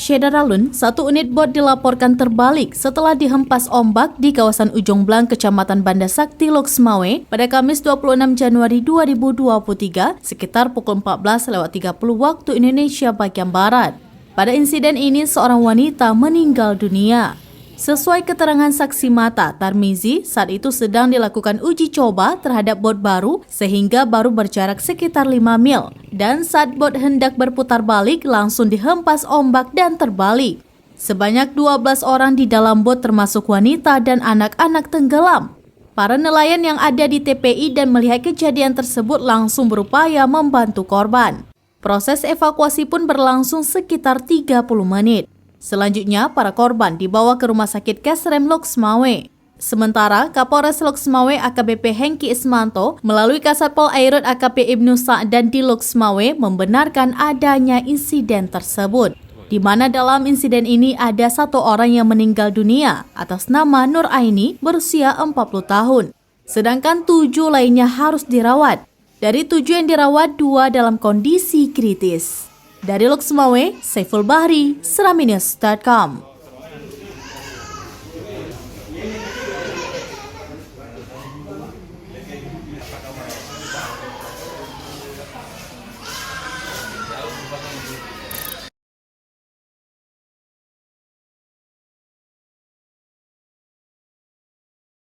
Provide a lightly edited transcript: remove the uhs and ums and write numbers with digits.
Syedaralun, satu unit bot dilaporkan terbalik setelah dihempas ombak di kawasan Ujung Blang, Kecamatan Banda Sakti, Loksmawe pada Kamis 26 Januari 2023 sekitar pukul 14.30 waktu Indonesia bagian Barat. Pada insiden ini, seorang wanita meninggal dunia. Sesuai keterangan saksi mata, Tarmizi saat itu sedang dilakukan uji coba terhadap bot baru sehingga baru berjarak sekitar 5 mil. Dan saat bot hendak berputar balik, langsung dihempas ombak dan terbalik. Sebanyak 12 orang di dalam bot termasuk wanita dan anak-anak tenggelam. Para nelayan yang ada di TPI dan melihat kejadian tersebut langsung berupaya membantu korban. Proses evakuasi pun berlangsung sekitar 30 menit. Selanjutnya, para korban dibawa ke Rumah Sakit Kesrem Loksmawe. Sementara, Kapolres Loksmawe AKBP Hengki Ismanto melalui Kasatpol Airut AKP Ibnu Sa'dan di Loksmawe membenarkan adanya insiden tersebut. Di mana dalam insiden ini ada satu orang yang meninggal dunia atas nama Nur Aini berusia 40 tahun. Sedangkan 7 lainnya harus dirawat. Dari 7 yang dirawat, 2 dalam kondisi kritis. Dari Loksmawe, Saiful Bahri, seraminews.com.